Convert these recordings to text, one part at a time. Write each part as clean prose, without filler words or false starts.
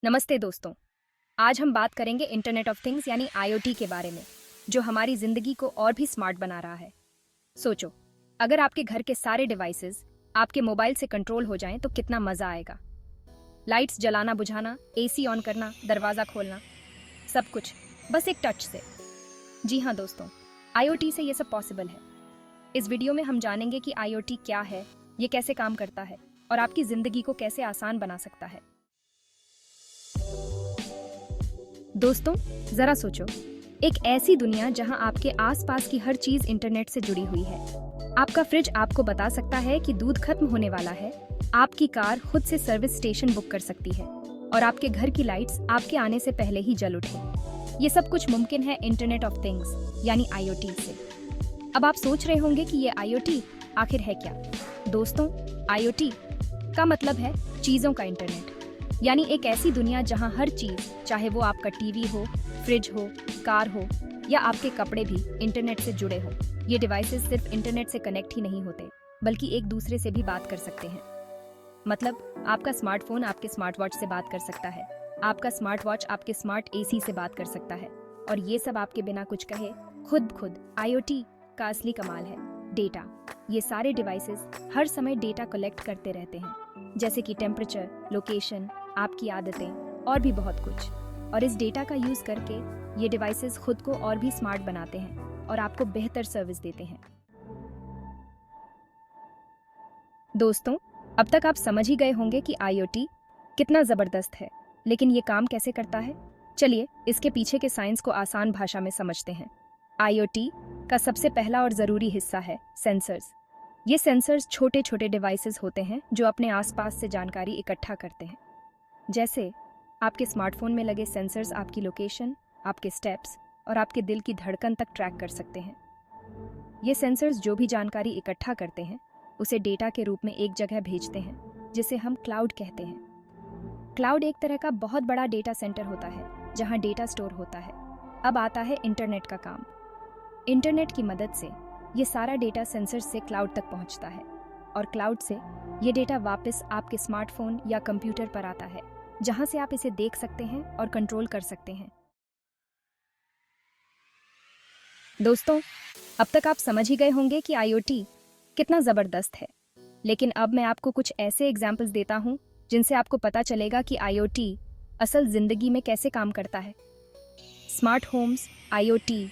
नमस्ते दोस्तों। आज हम बात करेंगे इंटरनेट ऑफ थिंग्स यानी आईओटी के बारे में, जो हमारी जिंदगी को और भी स्मार्ट बना रहा है। सोचो, अगर आपके घर के सारे डिवाइसेस आपके मोबाइल से कंट्रोल हो जाएं तो कितना मजा आएगा। लाइट्स जलाना बुझाना, एसी ऑन करना, दरवाजा खोलना, सब कुछ बस एक टच से। जी हाँ दोस्तों, आईओटी से ये सब पॉसिबल है। इस वीडियो में हम जानेंगे कि आईओटी क्या है, ये कैसे काम करता है और आपकी जिंदगी को कैसे आसान बना सकता है। दोस्तों, जरा सोचो, एक ऐसी दुनिया जहां आपके आसपास की हर चीज इंटरनेट से जुड़ी हुई है। आपका फ्रिज आपको बता सकता है कि दूध खत्म होने वाला है, आपकी कार खुद से सर्विस स्टेशन बुक कर सकती है और आपके घर की लाइट्स आपके आने से पहले ही जल उठे। ये सब कुछ मुमकिन है इंटरनेट ऑफ थिंग्स यानी आईओटी से। अब आप सोच रहे होंगे कि ये आईओटी आखिर है क्या? दोस्तों, आईओटी का मतलब है चीजों का इंटरनेट, यानी एक ऐसी दुनिया जहां हर चीज, चाहे वो आपका टीवी हो, फ्रिज हो, कार हो या आपके कपड़े भी इंटरनेट से जुड़े हो। ये डिवाइसेस सिर्फ इंटरनेट से कनेक्ट ही नहीं होते, बल्कि एक दूसरे से भी बात कर सकते हैं। मतलब आपका स्मार्टफोन आपके स्मार्ट वॉच से बात कर सकता है, आपका स्मार्ट वॉच आपके स्मार्ट एसी से बात कर सकता है, और ये सब आपके बिना कुछ कहे खुद। आईओटी का असली कमाल है डेटा। ये सारे डिवाइसेस हर समय डेटा कलेक्ट करते रहते हैं, जैसे कि टेम्परेचर, लोकेशन, आपकी आदतें और भी बहुत कुछ। और इस डेटा का यूज करके ये डिवाइसेस खुद को और भी स्मार्ट बनाते हैं और आपको बेहतर सर्विस देते हैं। दोस्तों, अब तक आप समझ ही गए होंगे कि आईओटी कितना जबरदस्त है, लेकिन ये काम कैसे करता है। चलिए इसके पीछे के साइंस को आसान भाषा में समझते हैं। आईओटी का सबसे पहला और जरूरी हिस्सा है सेंसर्स। ये सेंसर्स छोटे छोटे डिवाइसेस होते हैं जो अपने आसपास से जानकारी इकट्ठा करते हैं। जैसे आपके स्मार्टफोन में लगे सेंसर्स आपकी लोकेशन, आपके स्टेप्स और आपके दिल की धड़कन तक ट्रैक कर सकते हैं। ये सेंसर्स जो भी जानकारी इकट्ठा करते हैं उसे डेटा के रूप में एक जगह भेजते हैं, जिसे हम क्लाउड कहते हैं। क्लाउड एक तरह का बहुत बड़ा डेटा सेंटर होता है जहां डेटा स्टोर होता है। अब आता है इंटरनेट का काम। इंटरनेट की मदद से ये सारा डेटा सेंसर्स से क्लाउड तक पहुंचता है और क्लाउड से ये डेटा वापस आपके स्मार्टफोन या कंप्यूटर पर आता है, जहां से आप इसे देख सकते हैं और कंट्रोल कर सकते हैं। दोस्तों, अब तक आप समझ ही गए होंगे कि आईओटी कितना जबरदस्त है, लेकिन अब मैं आपको कुछ ऐसे एग्जाम्पल्स देता हूं जिनसे आपको पता चलेगा कि आईओटी असल जिंदगी में कैसे काम करता है। स्मार्ट होम्स आईओटी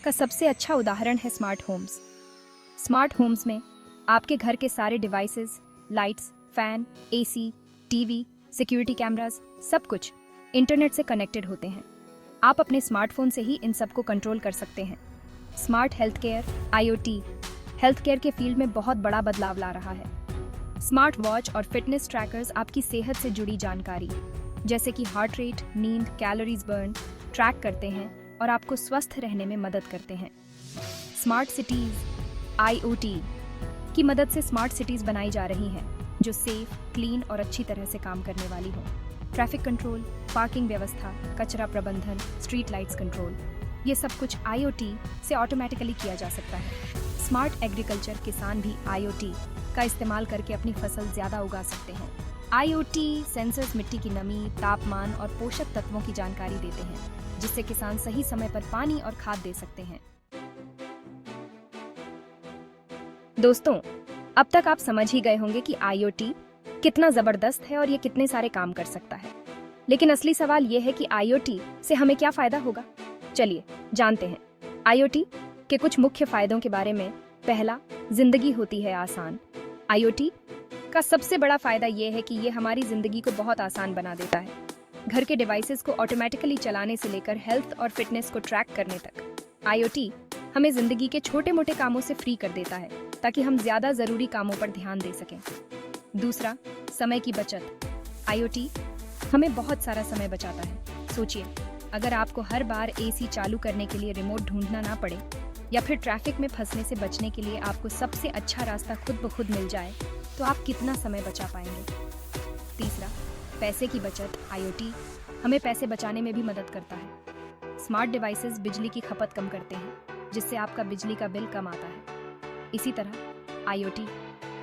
का सबसे अच्छा उदाहरण है स्मार्ट होम्स। स्मार्ट होम्स में आपके घर के सारे devices, lights, fan, AC, TV, security cameras, सब कुछ इंटरनेट से कनेक्टेड होते हैं। आप अपने स्मार्टफोन से ही इन सब को कंट्रोल कर सकते हैं। Smart health care IoT health care के फील्ड में बहुत बड़ा बदलाव ला रहा है। स्मार्ट वॉच और फिटनेस ट्रैकर्स आपकी सेहत से जुड़ी जानकारी, जैसे कि हार्ट रेट, नींद, कैलोरीज बर्न ट्रैक करते हैं और आपको स्वस्थ रहने में मदद करते हैं। स्मार्ट सिटीज आईओटी की मदद से स्मार्ट सिटीज बनाई जा रही हैं जो सेफ, क्लीन और अच्छी तरह से काम करने वाली हो। ट्रैफिक कंट्रोल, पार्किंग व्यवस्था, कचरा प्रबंधन, स्ट्रीट लाइट्स कंट्रोल, ये सब कुछ आईओटी से ऑटोमेटिकली किया जा सकता है। स्मार्ट एग्रीकल्चर, किसान भी आईओटी का इस्तेमाल करके अपनी फसल ज्यादा उगा सकते हैं। आईओटी सेंसर्स मिट्टी की नमी, तापमान और पोषक तत्वों की जानकारी देते हैं, जिससे किसान सही समय पर पानी और खाद दे सकते हैं। दोस्तों, अब तक आप समझ ही गए होंगे कि आईओटी कितना जबरदस्त है और ये कितने सारे काम कर सकता है, लेकिन असली सवाल ये है कि आईओटी से हमें क्या फायदा होगा। चलिए जानते हैं आईओटी के कुछ मुख्य फायदों के बारे में। पहला, जिंदगी होती है आसान। आईओटी का सबसे बड़ा फायदा ये है कि ये हमारी जिंदगी को बहुत आसान बना देता है। घर के डिवाइसेस को ऑटोमेटिकली चलाने से लेकर हेल्थ और फिटनेस को ट्रैक करने तक, आईओटी हमें जिंदगी के छोटे मोटे कामों से फ्री कर देता है, ताकि हम ज्यादा जरूरी कामों पर ध्यान दे सकें। दूसरा, समय की बचत। आईओटी हमें बहुत सारा समय बचाता है। सोचिए, अगर आपको हर बार एसी चालू करने के लिए रिमोट ढूंढना ना पड़े, या फिर ट्रैफिक में फंसने से बचने के लिए आपको सबसे अच्छा रास्ता खुद ब खुद मिल जाए, तो आप कितना समय बचा पाएंगे। तीसरा, पैसे की बचत। आईओटी हमें पैसे बचाने में भी मदद करता है। स्मार्ट डिवाइसेस बिजली की खपत कम करते हैं, जिससे आपका बिजली का बिल कम आता है। इसी तरह आईओटी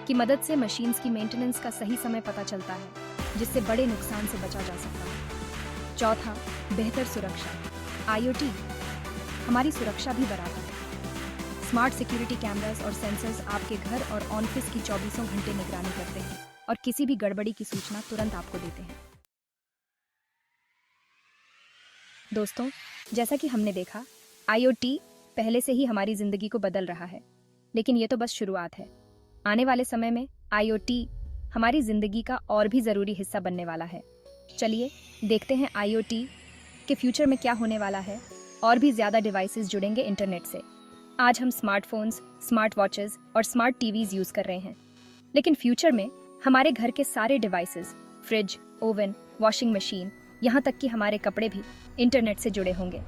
की मदद से मशीन्स की मेंटेनेंस का सही समय पता चलता है, जिससे बड़े नुकसान से बचा जा सकता है। चौथा, बेहतर सुरक्षा। IoT हमारी सुरक्षा भी बढ़ाता है। स्मार्ट सिक्योरिटी कैमरास और सेंसर्स आपके घर और ऑफिस की 24 घंटे निगरानी करते हैं और किसी भी गड़बड़ी की सूचना तुरंत आपको देते हैं। दोस्तों, जैसा कि हमने देखा, IoT पहले से ही हमारी जिंदगी को बदल रहा है, लेकिन ये तो बस शुरुआत है। आने वाले समय में IoT हमारी जिंदगी का और भी जरूरी हिस्सा बनने वाला है। चलिए देखते हैं IoT के फ्यूचर में क्या होने वाला है। और भी ज्यादा डिवाइसेस जुड़ेंगे इंटरनेट से। आज हम स्मार्टफोन्स, स्मार्ट वॉचेस और स्मार्ट टीवीज यूज कर रहे हैं, लेकिन फ्यूचर में हमारे घर के सारे devices, fridge, oven, washing machine, यहाँ तक कि हमारे कपड़े भी इंटरनेट से जुड़े होंगे।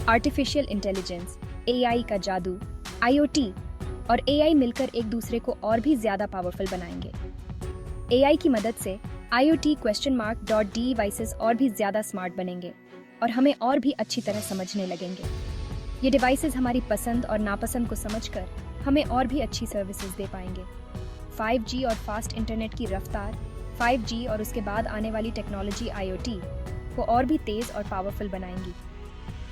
आर्टिफिशियल इंटेलिजेंस, AI का जादू, IoT और AI मिलकर एक दूसरे को और भी ज्यादा पावरफुल बनाएंगे। AI की मदद से IoT?D डिवाइसेस और भी ज्यादा स्मार्ट बनेंगे और हमें और भी अच्छी तरह समझने लगेंगे। ये डिवाइसेस हमारी पसंद और नापसंद को समझकर हमें और भी अच्छी सर्विसेज दे पाएंगे। 5G और फास्ट इंटरनेट की रफ्तार, 5G और उसके बाद आने वाली टेक्नोलॉजी IoT को और भी तेज और पावरफुल बनाएंगी।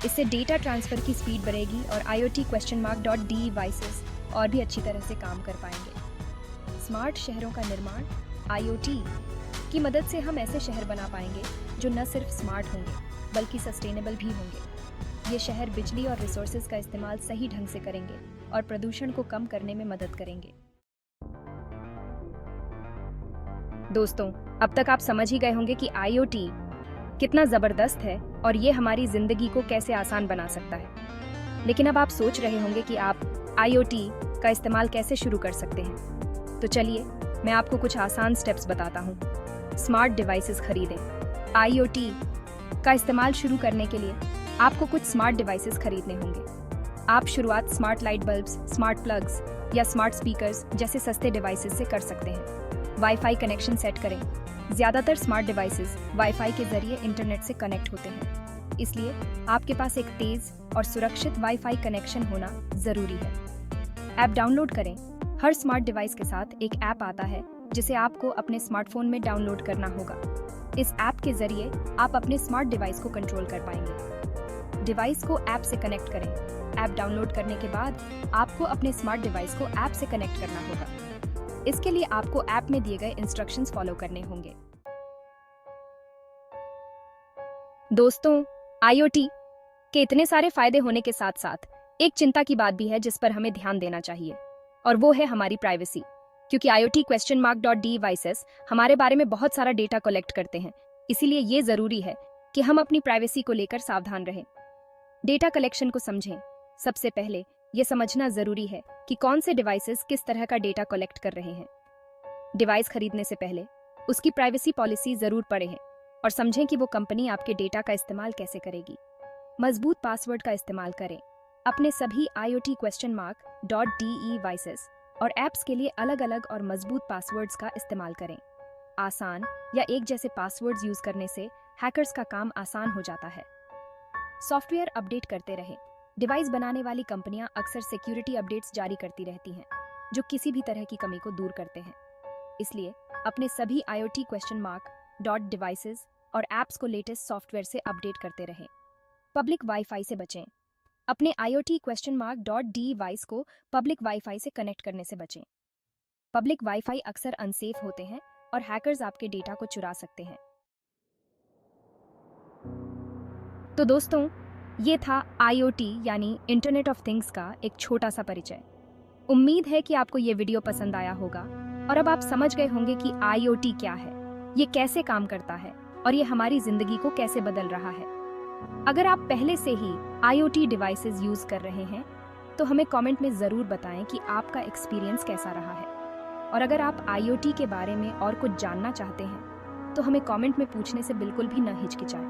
इससे डेटा ट्रांसफर की स्पीड बढ़ेगी और IoT?D डिवाइसेस और भी अच्छी तरह से काम कर पाएंगे। स्मार्ट शहरों का निर्माण, IoT की मदद से हम ऐसे शहर बना पाएंगे जो न सिर्फ स्मार्ट होंगे बल्कि सस्टेनेबल भी होंगे। ये शहर बिजली और रिसोर्सेज का इस्तेमाल सही ढंग से करेंगे और प्रदूषण को कम करने में मदद करेंगे। दोस्तों, अब तक आप समझ ही गए होंगे कि IoT कितना जबरदस्त है और ये हमारी जिंदगी को कैसे आसान बना सकता है। लेकिन अब आप सोच रहे होंगे कि आप IoT का इस्तेमाल कैसे शुरू कर सकते हैं। तो चलिए मैं आपको कुछ आसान स्टेप्स बताता हूँ। स्मार्ट डिवाइसेस खरीदें। IoT का इस्तेमाल शुरू करने के लिए आपको कुछ स्मार्ट डिवाइसेस खरीदने होंगे। आप शुरुआत smart light bulbs, smart plugs या स्मार्ट स्पीकर्स जैसे सस्ते डिवाइसेस से कर सकते हैं। वाईफाई कनेक्शन सेट करें। ज़्यादातर स्मार्ट डिवाइसेस वाईफाई के जरिए इंटरनेट से कनेक्ट होते हैं, इसलिए आपके पास एक तेज और सुरक्षित वाईफाई कनेक्शन होना जरूरी है। ऐप डाउनलोड करें। हर स्मार्ट डिवाइस के साथ एक ऐप आता है जिसे आपको अपने स्मार्टफोन में डाउनलोड करना होगा। इस ऐप के जरिए आप अपने स्मार्ट डिवाइस को कंट्रोल कर पाएंगे। डिवाइस को ऐप से कनेक्ट करें। ऐप डाउनलोड करने के बाद आपको अपने स्मार्ट डिवाइस को ऐप से कनेक्ट करना होगा। इसके लिए आपको ऐप में दिए गए इंस्ट्रक्शंस फॉलो करने होंगे। दोस्तों, IoT के इतने सारे फायदे होने के साथ साथ एक चिंता की बात भी है जिस पर हमें ध्यान देना चाहिए, और वो है हमारी प्राइवेसी। क्योंकि IoT?D डिवाइसेस हमारे बारे में बहुत सारा डेटा कलेक्ट करते हैं, इसीलिए ये जरूरी है कि हम अपनी प्राइवेसी को लेकर सावधान रहें। डेटा कलेक्शन को समझें। सबसे पहले ये समझना जरूरी है कि कौन से डिवाइसेस किस तरह का डेटा कलेक्ट कर रहे हैं। डिवाइस खरीदने से पहले उसकी प्राइवेसी पॉलिसी जरूर पढ़ें और समझें कि वो कंपनी आपके डेटा का इस्तेमाल कैसे करेगी। मजबूत पासवर्ड का इस्तेमाल करें। अपने सभी IoT?D डिवाइसेस और ऐप्स के लिए अलग अलग और मजबूत पासवर्ड्स का इस्तेमाल करें। आसान या एक जैसे पासवर्ड्स यूज करने से हैकर्स का काम आसान हो जाता है। सॉफ्टवेयर अपडेट करते रहें। डिवाइस बनाने वाली कंपनियां अक्सर सिक्योरिटी अपडेट्स जारी करती रहती हैं, जो किसी भी तरह की कमी को दूर करते हैं। इसलिए अपने सभी IoT?D डिवाइसेस और ऐप्स को लेटेस्ट सॉफ्टवेयर से अपडेट करते रहें। पब्लिक वाईफाई से बचें। अपने IoT?D डिवाइस को पब्लिक वाईफाई से कनेक्ट करने से बचें। पब्लिक वाईफाई अक्सर अनसेफ होते हैं और हैकर्स आपके डेटा को चुरा सकते हैं। तो दोस्तों, ये था IoT यानी इंटरनेट ऑफ थिंग्स का एक छोटा सा परिचय। उम्मीद है कि आपको ये वीडियो पसंद आया होगा और अब आप समझ गए होंगे कि IoT क्या है, ये कैसे काम करता है और ये हमारी जिंदगी को कैसे बदल रहा है। अगर आप पहले से ही IoT डिवाइसेस यूज कर रहे हैं तो हमें कमेंट में जरूर बताएं कि आपका एक्सपीरियंस कैसा रहा है। और अगर आप IoT के बारे में और कुछ जानना चाहते हैं तो हमें कमेंट में पूछने से बिल्कुल भी न हिचकिचाएं।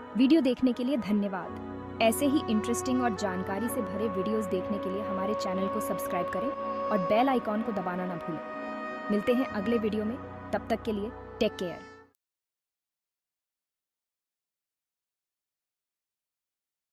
वीडियो देखने के लिए धन्यवाद। ऐसे ही इंटरेस्टिंग और जानकारी से भरे वीडियोस देखने के लिए हमारे चैनल को सब्सक्राइब करें और बेल आइकॉन को दबाना ना भूलें। मिलते हैं अगले वीडियो में, तब तक के लिए टेक केयर।